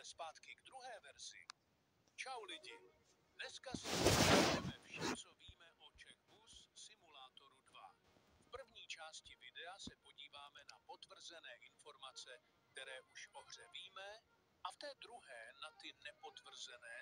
zpátky k druhé verzi. Čau lidi, dneska si představíme vše, co víme o Czechbus Simulátoru 2. V první části videa se podíváme na potvrzené informace, které už o hře víme, a v té druhé na ty nepotvrzené.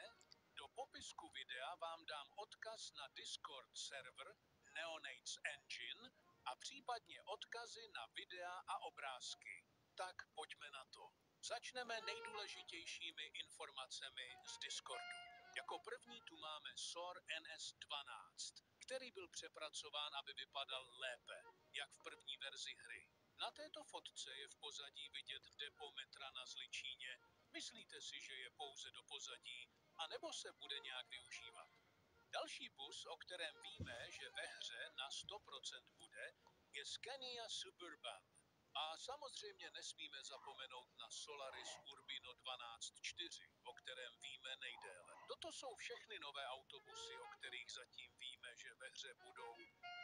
Do popisku videa vám dám odkaz na Discord server Neonates Engine a případně odkazy na videa a obrázky. Tak pojďme na to. Začneme nejdůležitějšími informacemi z Discordu. Jako první tu máme SOAR NS12, který byl přepracován, aby vypadal lépe, jak v první verzi hry. Na této fotce je v pozadí vidět depo metra na Zličíně. Myslíte si, že je pouze do pozadí, anebo se bude nějak využívat? Další bus, o kterém víme, že ve hře na 100% bude, je Scania Suburban. A samozřejmě nesmíme zapomenout na Solaris Urbino 12.4, o kterém víme nejdéle. Toto jsou všechny nové autobusy, o kterých zatím víme, že ve hře budou.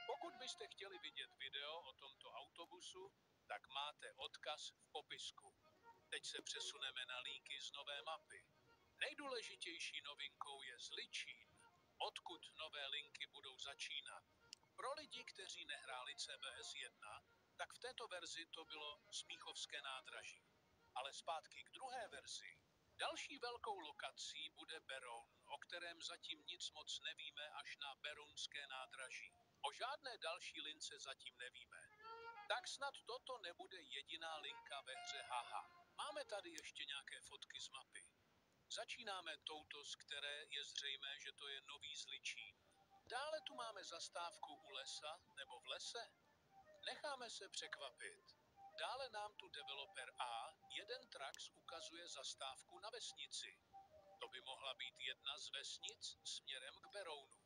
Pokud byste chtěli vidět video o tomto autobusu, tak máte odkaz v popisku. Teď se přesuneme na líky z nové mapy. Nejdůležitější novinkou je Zličín, odkud nové linky budou začínat. Pro lidi, kteří nehráli CBS 1, tak v této verzi to bylo Smíchovské nádraží. Ale zpátky k druhé verzi. Další velkou lokací bude Beroun, o kterém zatím nic moc nevíme až na Berounské nádraží. O žádné další lince zatím nevíme. Tak snad toto nebude jediná linka ve hře, haha. Máme tady ještě nějaké fotky z mapy. Začínáme touto, z které je zřejmé, že to je Nový Zličín. Dále tu máme zastávku u lesa nebo v lese. Necháme se překvapit. Dále nám tu developer A, jeden Trax ukazuje zastávku na vesnici. To by mohla být jedna z vesnic směrem k Berounu.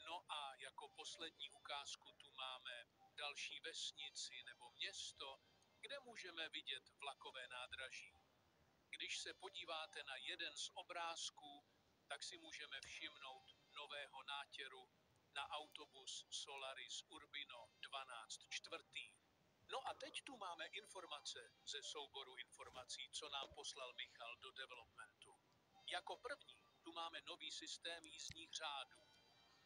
No a jako poslední ukázku tu máme další vesnici nebo město, kde můžeme vidět vlakové nádraží. Když se podíváte na jeden z obrázků, tak si můžeme všimnout nového nátěru na autobus Solaris Urbino 12.4. No a teď tu máme informace ze souboru informací, co nám poslal Michal do developmentu. Jako první tu máme nový systém jízdních řádů,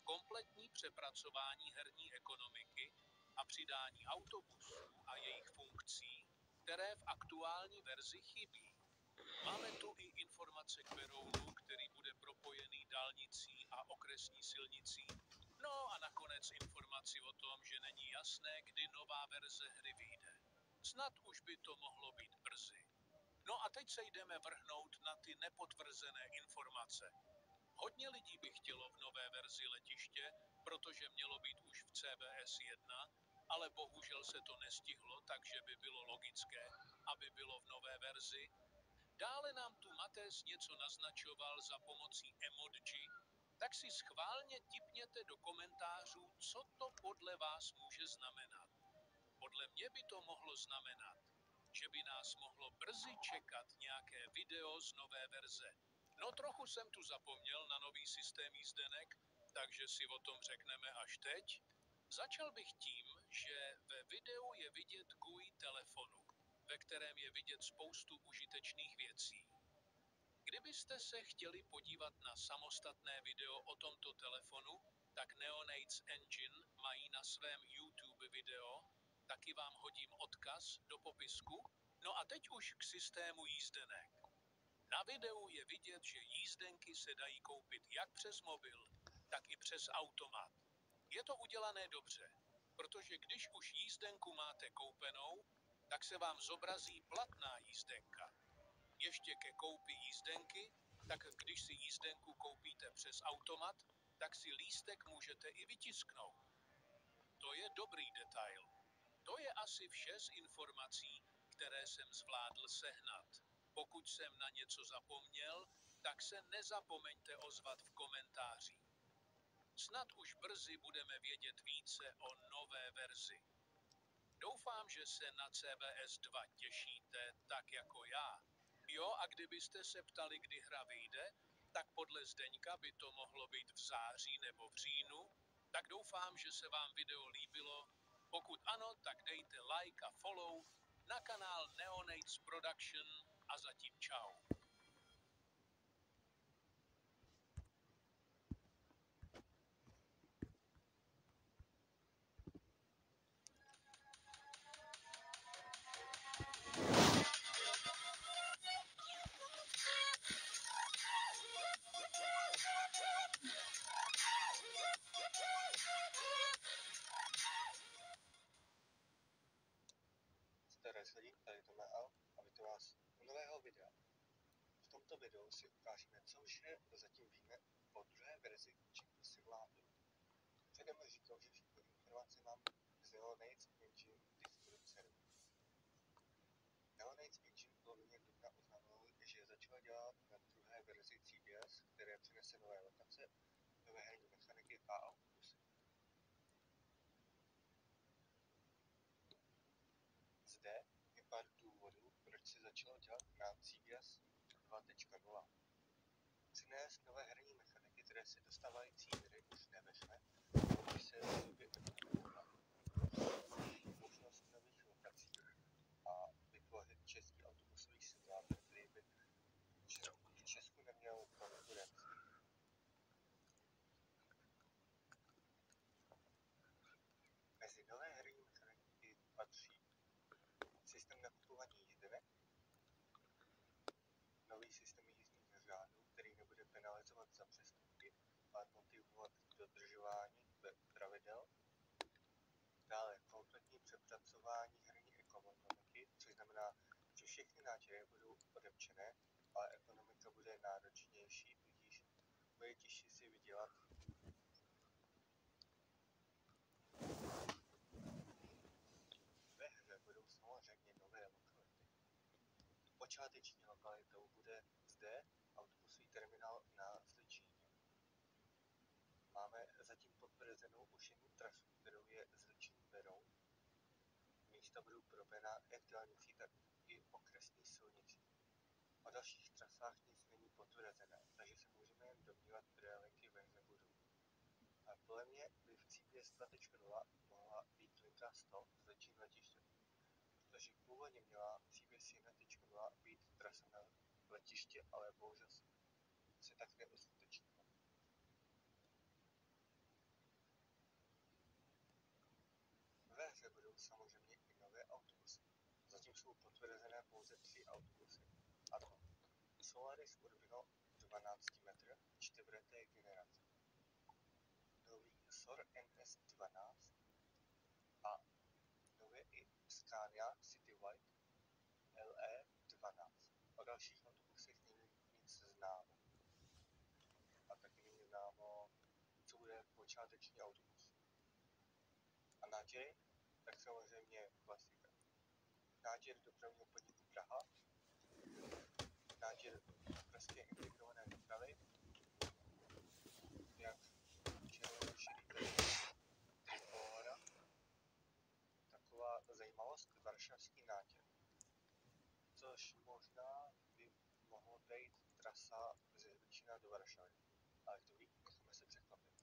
kompletní přepracování herní ekonomiky a přidání autobusů a jejich funkcí, které v aktuální verzi chybí. Máme tu i informace k Berounu, který bude propojený dálnicí a okresní silnicí. No a nakonec informaci o tom, že není jasné, kdy nová verze hry vyjde. Snad už by to mohlo být brzy. No a teď se jdeme vrhnout na ty nepotvrzené informace. Hodně lidí by chtělo v nové verzi letiště, protože mělo být už v CBS 1, ale bohužel se to nestihlo, takže by bylo logické, aby bylo v nové verzi. Dále nám tu Mates něco naznačoval za pomocí emoji, tak si schválně tipněte do komentářů, co to podle vás může znamenat. Podle mě by to mohlo znamenat, že by nás mohlo brzy čekat nějaké video z nové verze. No trochu jsem tu zapomněl na nový systém jízdenek, takže si o tom řekneme až teď. Začal bych tím, že ve videu je vidět GUI telefonu, ve kterém je vidět spoustu užitečných věcí. Kdybyste se chtěli podívat na samostatné video o tomto telefonu, tak Neonates Engine mají na svém YouTube video, taky vám hodím odkaz do popisku. No a teď už k systému jízdenek. Na videu je vidět, že jízdenky se dají koupit jak přes mobil, tak i přes automat. Je to udělané dobře, protože když už jízdenku máte koupenou, tak se vám zobrazí platná jízdenka. Ještě ke koupi jízdenky, tak když si jízdenku koupíte přes automat, tak si lístek můžete i vytisknout. To je dobrý detail. To je asi vše z informací, které jsem zvládl sehnat. Pokud jsem na něco zapomněl, tak se nezapomeňte ozvat v komentářích. Snad už brzy budeme vědět více o nové verzi. Doufám, že se na CBS 2 těšíte tak jako já. Jo, a kdybyste se ptali, kdy hra vyjde, tak podle Zdeňka by to mohlo být v září nebo v říjnu, tak doufám, že se vám video líbilo. Pokud ano, tak dejte like a follow na kanál Neonates Production a zatím čau. si ukážeme, co už zatím víme o druhé verzi Checkboost simulátoru. Předem říkal, že všechny informace mám z Neonates Engine distribuceru. Neonates Engine v polovině dubna oznámil, že začal dělat na druhé verzi CBS, které přinese nové lokace, nové herní mechaniky a autobusy. Zde je pár důvodů, proč se začalo dělat na CBS 2.0. Přinést nové herní mechaniky, které se dostávající hry už nevešle, když se rozhoduje možnost nových lokací a vytvořit český autobusový simulátor, který by v Česku neměl konkurenci. Mezi nové herní mechaniky patří systém nakupování jízdenek, nový systém jízdních řádů, který nebude penalizovat za přestupky, ale motivovat k dodržování pravidel. Dále kompletní přepracování herní ekonomiky, což znamená, že všechny nátěry budou odepčené, ale ekonomika bude náročnější, tudíž bude těžší si vydělat. Ve hře budou samozřejmě nové lokality. Počáteční lokalitou bude zde autobusový terminál na Zličíně. Máme zatím potvrzenou už jednu trasu, kterou je Zličín-Beroun. Místa budou propojena jak dálnicí, tak i okresní silnicí. O dalších trasách nic není potvrzené, takže se můžeme jen domnívat, které linky ve hře budou. A podle mě by v CBS 2.0 mohla být linka 100 z Zličín letiště, protože původně měla CBS 1.0 být trasa na letiště, ale bohužel se tak neuskutečnilo. Ve hře budou samozřejmě i nové autobusy. Zatím jsou potvrzené pouze 3 autobusy, a to Solaris Urbino 12 metr čtvrté generace, nový SOR NS12 a nově i Scania City White LE12. O dalších autobusech není nic známo. A taky není známo, co bude počáteční autobus. A nátěry? Tak samozřejmě klasika. Nátěr dopravního podniku Praha, nátěr pražské integrované dopravy, jak červenou-šedý trikolora, taková zajímavost, varšavský nátěr. Což možná by mohlo být trasa ze Zličína do Varšavy. Ale kdo ví, necháme se překvapit.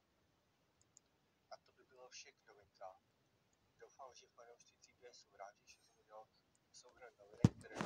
A to by bylo vše k novinkám. Doufám, že fanoušci CBS jsou rádi, že jsem udělal souhrn novinek, které